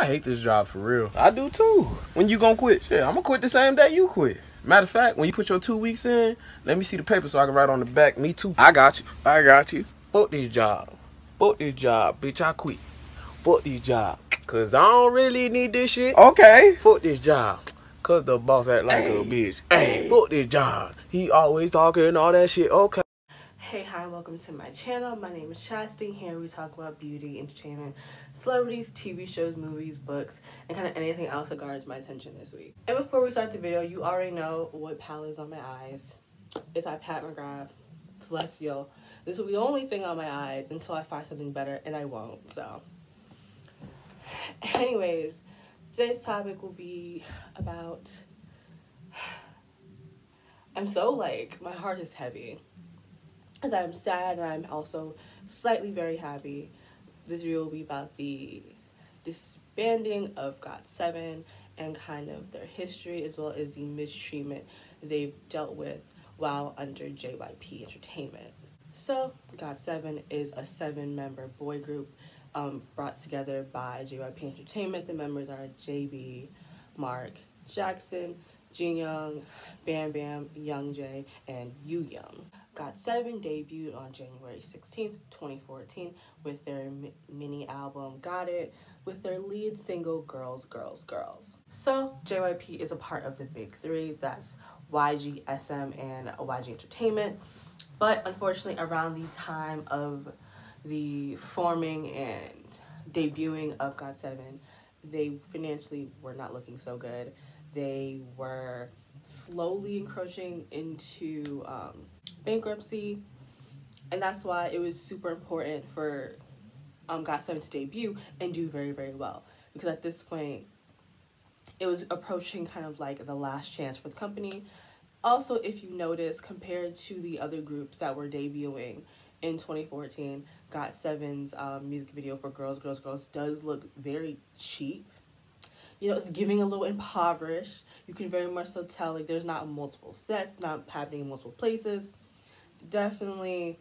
I hate this job for real. I do too. When you gonna quit? Shit, I'm gonna quit the same day you quit. Matter of fact, when you put your 2 weeks in, let me see the paper so I can write on the back, me too. I got you. Fuck this job. Fuck this job, bitch, I quit. Fuck this job. Cause I don't really need this shit. Okay. Fuck this job. Cause the boss act like a bitch. Hey, fuck this job. He always talking all that shit. Okay. Hey, hi, welcome to my channel. My name is Chastity. Here we talk about beauty, entertainment, celebrities, TV shows, movies, books, and kind of anything else that garners my attention this week. And before we start the video, you already know what palette is on my eyes. It's by Pat McGrath, Celestial. This will be the only thing on my eyes until I find something better, and I won't, so. Anyways, today's topic will be about... I'm so, my heart is heavy. As I'm sad and I'm also slightly very happy. This video will be about the disbanding of Got7 and kind of their history, as well as the mistreatment they've dealt with while under JYPE Entertainment. So Got7 is a 7-member boy group brought together by JYPE Entertainment. The members are JB, Mark, Jackson, Jin-Young, Bam Bam, Young Jae, and Yu Young. Got7 debuted on January 16th, 2014 with their mini album Got It, with their lead single Girls, Girls, Girls. So JYP is a part of the big three, that's YG, SM, and YG Entertainment. But unfortunately, around the time of the forming and debuting of Got7, they financially were not looking so good. They were slowly encroaching into bankruptcy, and that's why it was super important for Got7 to debut and do very, very well, because at this point it was approaching kind of like the last chance for the company. Also, if you notice, compared to the other groups that were debuting in 2014, Got7's music video for Girls, Girls, Girls does look very cheap. You know, it's giving a little impoverished. You can very much so tell, like, there's not multiple sets, not happening in multiple places. Definitely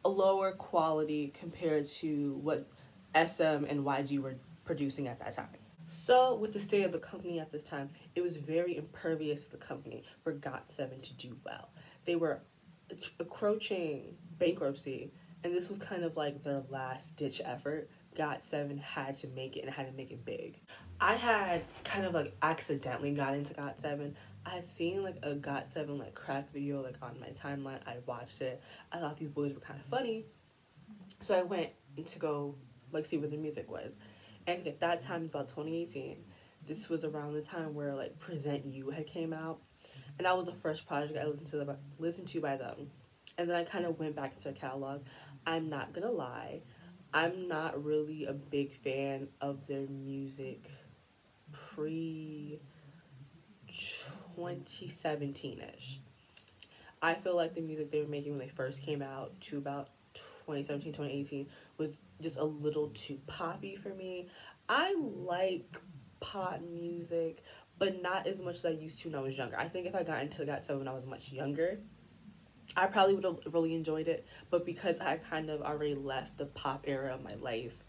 a lower quality compared to what SM and YG were producing at that time. So with the state of the company at this time, it was very impervious to the company for Got7 to do well. They were approaching bankruptcy, and this was kind of like their last ditch effort. Got7 had to make it, and had to make it big. I had kind of like accidentally got into Got7. I had seen like a Got7 like crack video like on my timeline. I watched it. I thought these boys were kind of funny, so I went to go like see what the music was. And at that time, about 2018, this was around the time where like Present You had came out, and that was the first project I listened to by them. And then I kind of went back into their catalog. I'm not gonna lie, I'm not really a big fan of their music pre-2017-ish. I feel like the music they were making when they first came out to about 2017, 2018 was just a little too poppy for me. I like pop music, but not as much as I used to when I was younger. I think if I got into Got7 when I was much younger, I probably would have really enjoyed it, but because I kind of already left the pop era of my life,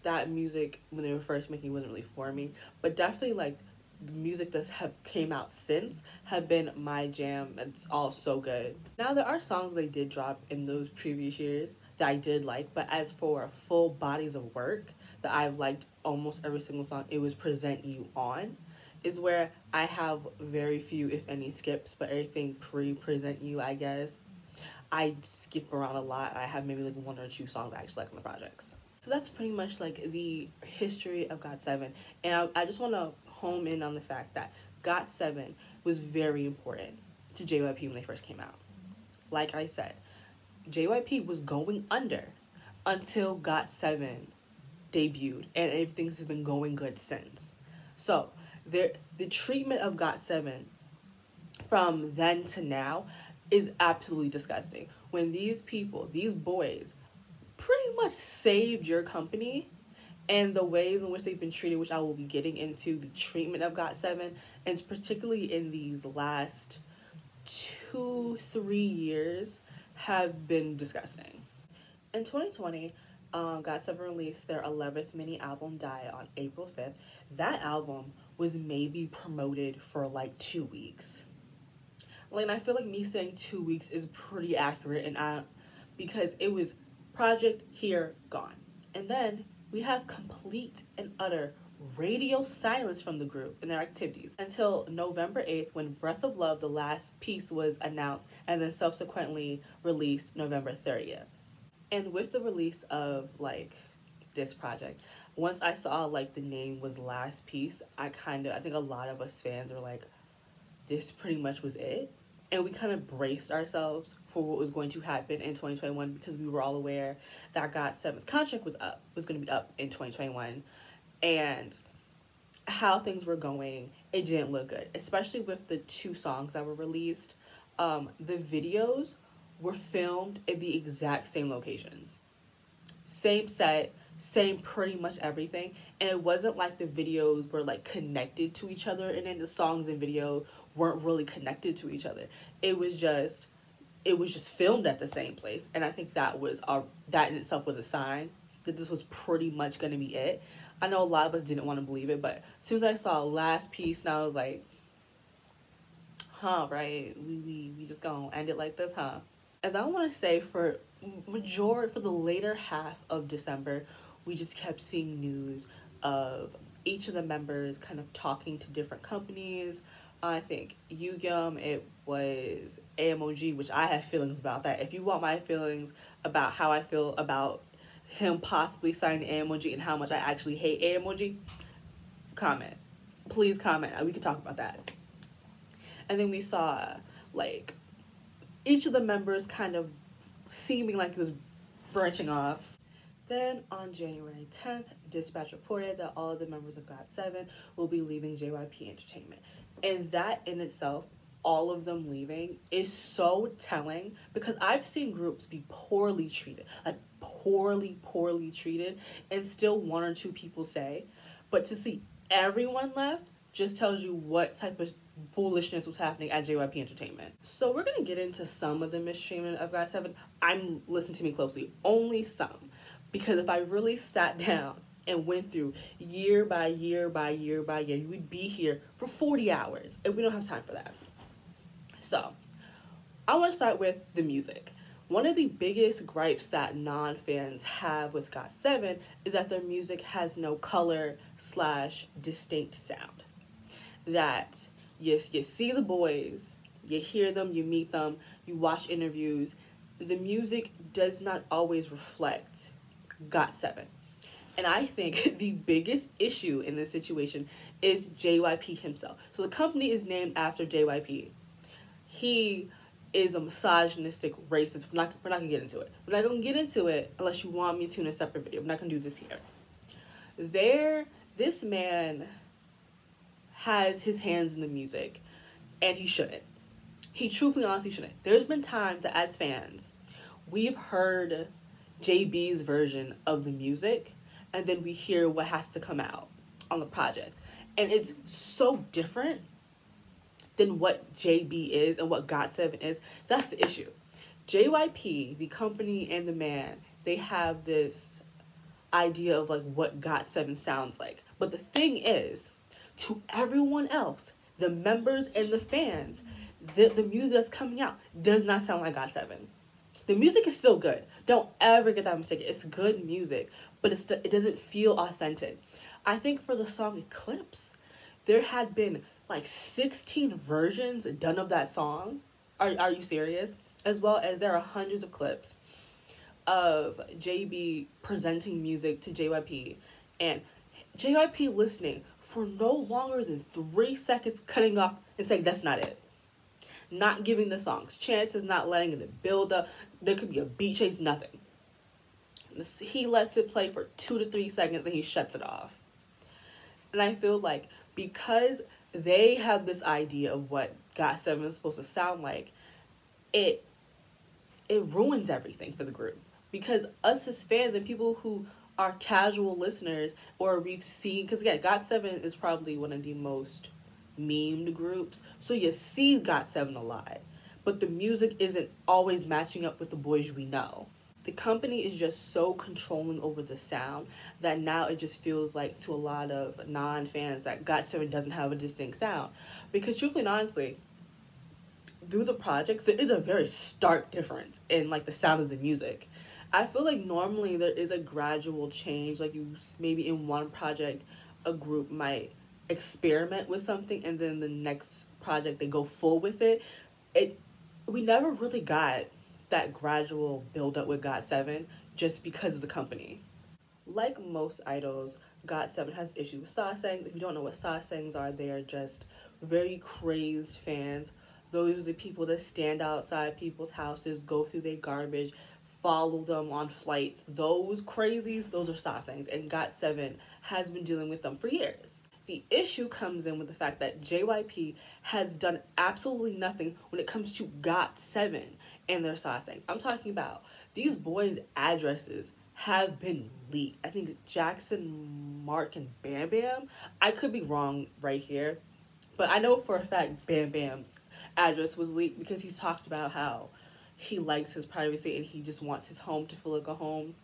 that music when they were first making wasn't really for me. But definitely like the music that have came out since have been my jam. It's all so good. Now there are songs they did drop in those previous years that I did like, but as for full bodies of work that I've liked almost every single song, it was Present You On, is where I have very few, if any, skips, but everything pre-Present You, I guess, I skip around a lot. I have maybe like 1 or 2 songs I actually like on the projects. So that's pretty much like the history of Got7, and I just want to home in on the fact that Got7 was very important to JYP when they first came out. Like I said, JYP was going under until Got7 debuted, and everything's been going good since. So the treatment of Got7 from then to now is absolutely disgusting. When these people, these boys, pretty much saved your company, and the ways in which they've been treated, which I will be getting into the treatment of Got7, and particularly in these last 2-3 years, have been disgusting. In 2020, Got7 released their 11th mini album, Diet, on April 5th. That album was maybe promoted for like 2 weeks. Like, and I feel like me saying 2 weeks is pretty accurate, because it was project here, gone. And then we have complete and utter radio silence from the group and their activities until November 8th, when Breath of Love, the last piece, was announced and then subsequently released November 30th. And with the release of like this project, once I saw like the name was Last Piece, I think a lot of us fans were like, this pretty much was it. And we kind of braced ourselves for what was going to happen in 2021, because we were all aware that Got7's contract was going to be up in 2021. And how things were going, it didn't look good, especially with the 2 songs that were released. The videos were filmed in the exact same locations. Same set, same pretty much everything. And it wasn't like the videos were like connected to each other, and then the songs and video weren't really connected to each other. It was just filmed at the same place. And I think that in itself was a sign that this was pretty much going to be it. I know a lot of us didn't want to believe it, but as soon as I saw Last Piece, now I was like, right, we just gonna end it like this, huh? And I want to say for the later half of December, we just kept seeing news of each of the members kind of talking to different companies. I think Yugyeom, it was AMOG, which I have feelings about that. If you want my feelings about how I feel about him possibly signing AMOG and how much I actually hate AMOG, comment. Please comment. We can talk about that. And then we saw like each of the members kind of seeming like it was branching off. Then on January 10th, Dispatch reported that all of the members of Got7 will be leaving JYPE Entertainment. And that in itself, all of them leaving, is so telling, because I've seen groups be poorly treated, like poorly treated, and still 1 or 2 people stay. But to see everyone left just tells you what type of foolishness was happening at JYP Entertainment. So we're going to get into some of the mistreatment of Got7. Listen to me closely, only some. Because if I really sat down and went through year by year by year by year, you would be here for 40 hours, and we don't have time for that. So I want to start with the music. One of the biggest gripes that non-fans have with Got7 is that their music has no color/distinct sound. That yes, you see the boys, you hear them, you meet them, you watch interviews. The music does not always reflect Got7. And I think the biggest issue in this situation is JYP himself. So the company is named after JYP. He is a misogynistic racist. We're not going to get into it. We're not going to get into it unless you want me to in a separate video. We're not going to do this here. This man has his hands in the music, and he shouldn't. He truthfully, honestly shouldn't. There's been times that as fans, we've heard JB's version of the music, and then we hear what has to come out on the project. And it's so different than what JB is and what Got7 is. That's the issue. JYP, the company and the man, they have this idea of like what Got7 sounds like. But the thing is, to everyone else, the members and the fans, the music that's coming out does not sound like Got7. The music is still good. Don't ever get that mistaken. It's good music, but it doesn't feel authentic. I think for the song Eclipse, there had been like 16 versions done of that song. Are you serious? As well as there are hundreds of clips of JB presenting music to JYP and JYP listening for no longer than 3 seconds, cutting off and saying that's not it. Not giving the songs chances, not letting it build up. There could be a beat change, nothing. He lets it play for 2 to 3 seconds and he shuts it off. And I feel like because they have this idea of what Got7 is supposed to sound like, it ruins everything for the group. Because us as fans and people who are casual listeners, or we've seen, because again, Got7 is probably one of the most memed groups, so you see Got7 a lot, but the music isn't always matching up with the boys we know. the company is just so controlling over the sound that now it just feels like to a lot of non-fans that Got7 doesn't have a distinct sound. Because truthfully and honestly, through the projects, there is a very stark difference in like the sound of the music. I feel like normally there is a gradual change. Like you maybe in one project, a group might experiment with something, and then the next project they go full with it. We never really got that gradual build up with Got7 just because of the company. Like most idols, Got7 has issues with sasaengs. If you don't know what sasaengs are, they are just very crazed fans. Those are the people that stand outside people's houses, go through their garbage, follow them on flights. Those crazies, those are sasaengs, and Got7 has been dealing with them for years. The issue comes in with the fact that JYP has done absolutely nothing when it comes to Got7 and their sasaengs. I'm talking about these boys' addresses have been leaked. I think Jackson, Mark, and Bam Bam. I could be wrong right here, but I know for a fact Bam Bam's address was leaked because he's talked about how he likes his privacy and he just wants his home to feel like a home.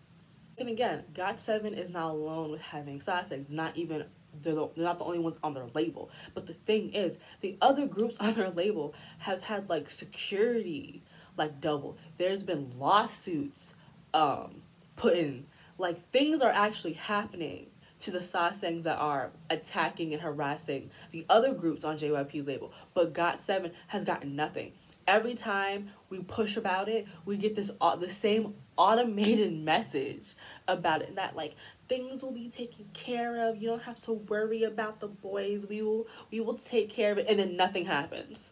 And again, Got7 is not alone with having sasaengs. They're not the only ones on their label. But the thing is, the other groups on their label has had like security like double. There's been lawsuits put in. Like things are actually happening to the sasaengs that are attacking and harassing the other groups on JYP's label. But Got7 has gotten nothing. Every time we push about it, we get the same automated message about it, and that like things will be taken care of. You don't have to worry about the boys. We will take care of it, and then nothing happens.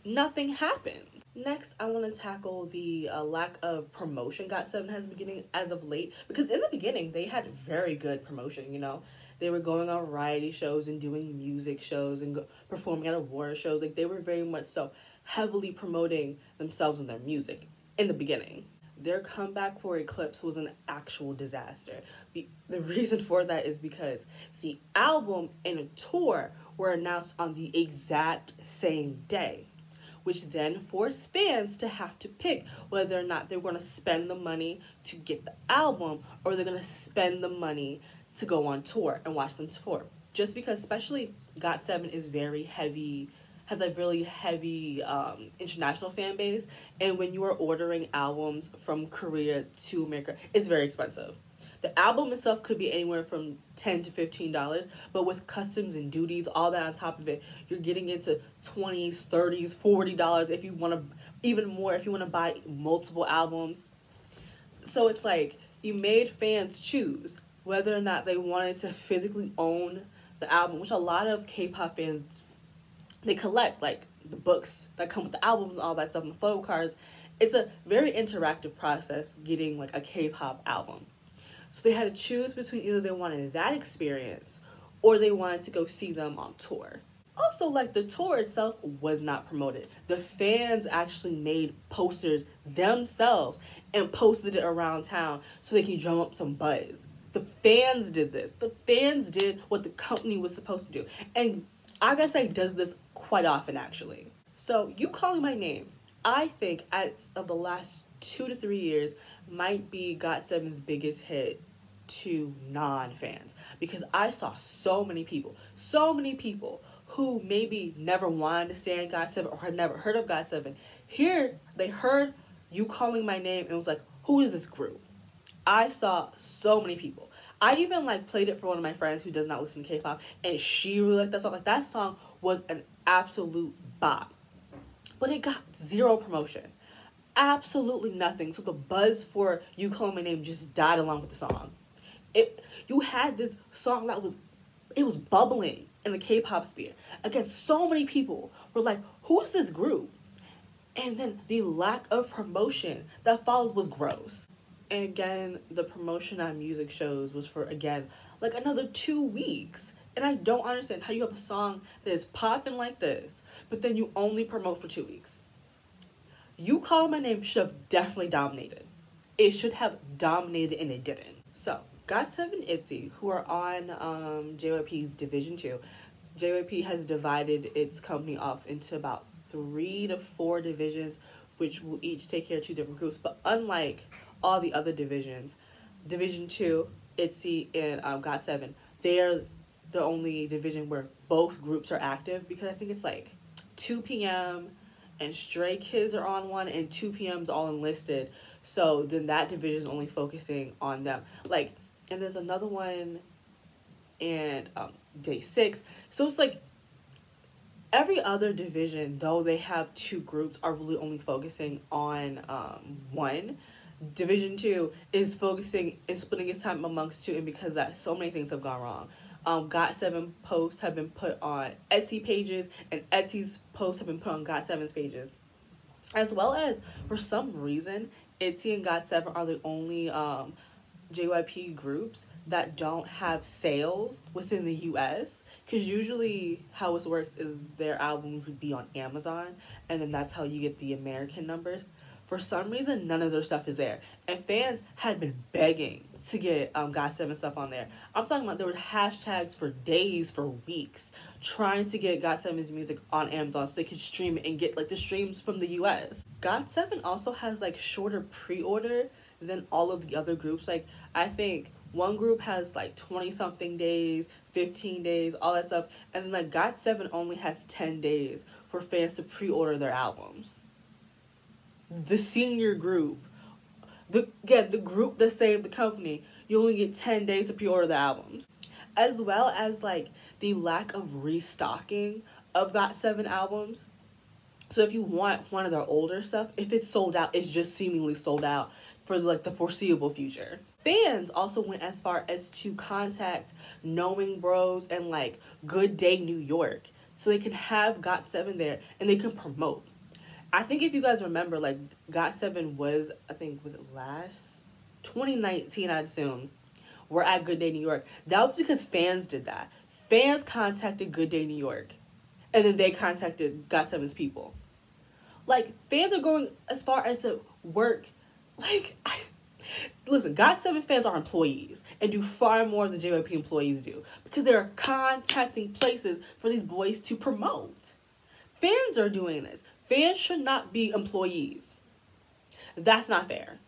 Nothing happens. Next, I want to tackle the lack of promotion Got7 has been getting as of late, because in the beginning they had very good promotion. You know, they were going on variety shows and doing music shows and performing at award shows. Like they were very much so heavily promoting themselves and their music in the beginning. Their comeback for Eclipse was an actual disaster. The reason for that is because the album and a tour were announced on the exact same day, which then forced fans to have to pick whether or not they're going to spend the money to get the album or they're going to spend the money to go on tour and watch them tour. Just because especially Got7 is has a really heavy international fan base, and when you are ordering albums from Korea to America, it's very expensive. The album itself could be anywhere from $10 to $15, but with customs and duties, all that on top of it, you're getting into $20s, $30s, $40 if you want to, even more if you want to buy multiple albums. So it's like you made fans choose whether or not they wanted to physically own the album, which a lot of K-pop fans, they collect like the books that come with the albums and all that stuff and the photo cards. It's a very interactive process getting like a K-pop album. So they had to choose between either they wanted that experience or they wanted to go see them on tour. Also, like the tour itself was not promoted. The fans actually made posters themselves and posted it around town so they can drum up some buzz. The fans did this. The fans did what the company was supposed to do. And I gotta say, does this quite often, actually. So, You Calling My Name, I think, as of the last 2 to 3 years, might be Got7's biggest hit to non-fans. Because I saw so many people who maybe never wanted to stand Got7 or had never heard of Got7. Here, they heard You Calling My Name and was like, who is this group? I saw so many people. I even like played it for one of my friends who does not listen to K-pop, and she really liked that song. Like that song was an absolute bop, but it got zero promotion, absolutely nothing. So the buzz for You Calling My Name just died along with the song. You had this song that was bubbling in the K-pop sphere. Again, so many people were like, "Who's this group?" And then the lack of promotion that followed was gross. And again, the promotion on music shows was for, again, like another 2 weeks. And I don't understand how you have a song that is popping like this, but then you only promote for 2 weeks. You Call My Name should have definitely dominated. It should have dominated, and it didn't. So, Got7 and ITZY, who are on JYP's Division 2, JYP has divided its company off into about 3 to 4 divisions which will each take care of 2 different groups. But unlike all the other divisions, Division 2, ITZY, and Got7, they're the only division where both groups are active, because I think it's like 2 p.m. and Stray Kids are on one, and 2 p.m. is all enlisted. So then that division is only focusing on them. Like, and there's another one and Day 6. So it's like every other division, though they have 2 groups, are really only focusing on one. Division 2 is focusing and splitting its time amongst 2, and because that, so many things have gone wrong. Got7 posts have been put on Etsy pages, and Etsy's posts have been put on Got7's pages. As well as, for some reason, ITZY and Got7 are the only JYP groups that don't have sales within the US, because usually how it works is their albums would be on Amazon, and then that's how you get the American numbers. For some reason, none of their stuff is there, and fans had been begging to get Got7 stuff on there. I'm talking about there were hashtags for days, for weeks, trying to get Got7's music on Amazon so they could stream it and get like the streams from the US. Got7 also has like shorter pre-order than all of the other groups. Like, I think one group has like 20 something days, 15 days, all that stuff, and then like Got7 only has 10 days for fans to pre-order their albums. The senior group, the group that saved the company, you only get 10 days to pre-order the albums. As well as like the lack of restocking of Got7 albums. So if you want one of their older stuff, if it's sold out, it's just seemingly sold out for like the foreseeable future. Fans also went as far as to contact Knowing Bros and like Good Day New York so they can have Got7 there and they can promote. I think if you guys remember, like, Got7 was, I think, was it last 2019, I'd assume, we're at Good Day New York. That was because fans did that. Fans contacted Good Day New York, and then they contacted Got7's people. Like, fans are going as far as to work, like, listen, Got7 fans are employees and do far more than JYP employees do, because they're contacting places for these boys to promote. Fans are doing this. Fans should not be employees. That's not fair.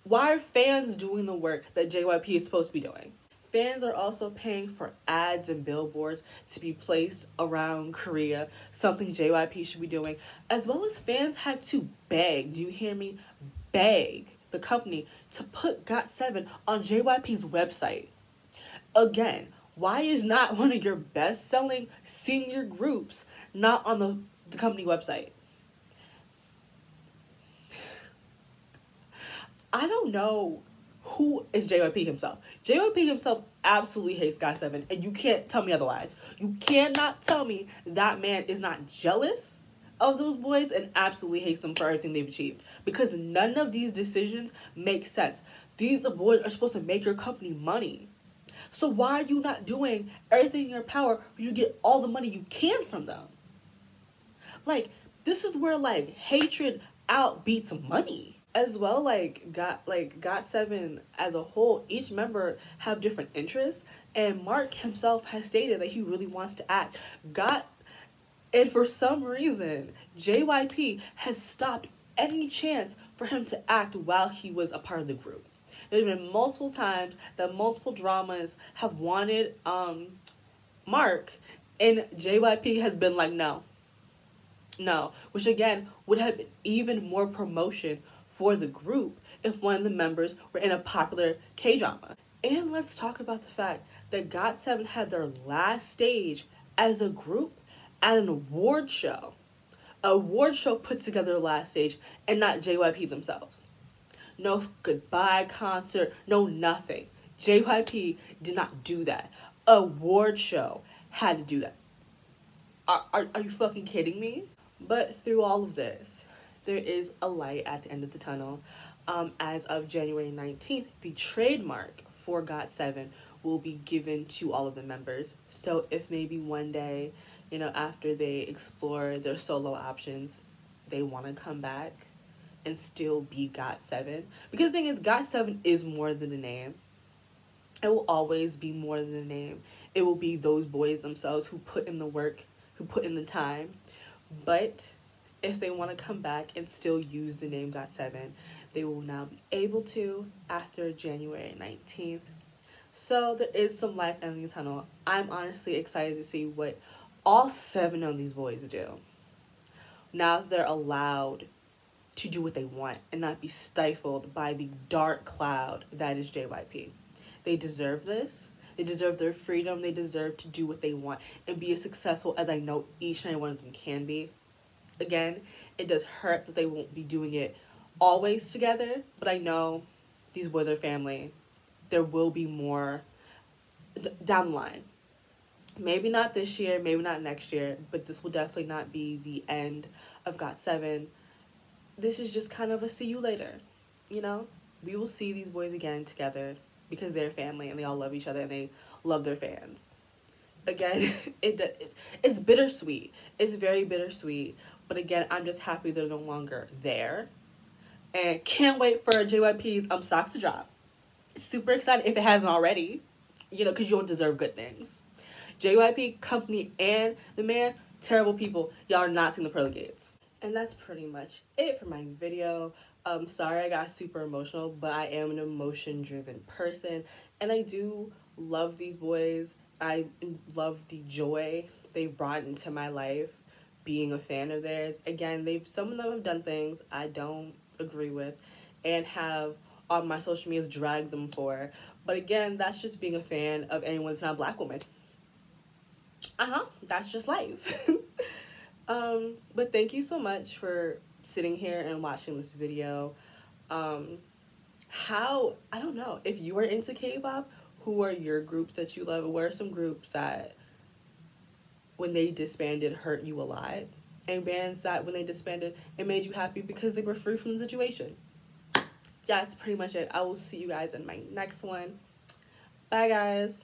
Why are fans doing the work that JYP is supposed to be doing? Fans are also paying for ads and billboards to be placed around Korea, something JYP should be doing, as well as fans had to beg, do you hear me? Beg the company to put Got7 on JYP's website. Again, why is not one of your best-selling senior groups not on the company website? I don't know who is JYP himself. JYP himself absolutely hates Got7, and you can't tell me otherwise. You cannot tell me that man is not jealous of those boys and absolutely hates them for everything they've achieved, because none of these decisions make sense. These boys are supposed to make your company money. So why are you not doing everything in your power for you to get all the money you can from them? Like, this is where like hatred outbeats money. As well, Got7 as a whole, each member have different interests, and Mark himself has stated that he really wants to act. And for some reason, JYP has stopped any chance for him to act while he was a part of the group. There's been multiple times that multiple dramas have wanted Mark, and JYP has been like, no, which again would have been even more promotion for the group if one of the members were in a popular K-drama. And let's talk about the fact that Got7 had their last stage as a group at an award show. An award show put together last stage, and not JYP themselves. No goodbye concert, no nothing. JYP did not do that. Award show had to do that. Are you fucking kidding me? But through all of this, there is a light at the end of the tunnel. As of January 19th, the trademark for Got7 will be given to all of the members. So if maybe one day, after they explore their solo options, they want to come back and still be Got7. Because the thing is, Got7 is more than a name. It will always be more than a name. It will be those boys themselves who put in the work, who put in the time. But if they want to come back and still use the name Got7, they will now be able to after January 19th. So there is some light in the tunnel. I'm honestly excited to see what all 7 of these boys do. Now that they're allowed to do what they want and not be stifled by the dark cloud that is JYP. They deserve this. They deserve their freedom. They deserve to do what they want and be as successful as I know each and every one of them can be. Again, it does hurt that they won't be doing it always together, but I know these boys are family. There will be more down the line. Maybe not this year, maybe not next year, but this will definitely not be the end of Got7. This is just kind of a see you later, you know? We will see these boys again together because they're family and they all love each other and they love their fans. Again, it's bittersweet. It's very bittersweet. But again, I'm just happy they're no longer there. And can't wait for JYP's Stocks to drop. Super excited if it hasn't already. You know, because you don't deserve good things. JYP, company, and the man, terrible people. Y'all are not seeing the pearly gates. And that's pretty much it for my video. Sorry I got super emotional, but I am an emotion-driven person. And I do love these boys. I love the joy they've brought into my life being a fan of theirs. Again, some of them have done things I don't agree with and have on my social medias dragged them for. But again, that's just being a fan of anyone that's not a Black woman. That's just life. But thank you so much for sitting here and watching this video. I don't know, if you are into K-pop, who are your groups that you love? What are some groups that when they disbanded hurt you a lot? And bands that when they disbanded, it made you happy because they were free from the situation? Yeah, that's pretty much it. I will see you guys in my next one. Bye, guys.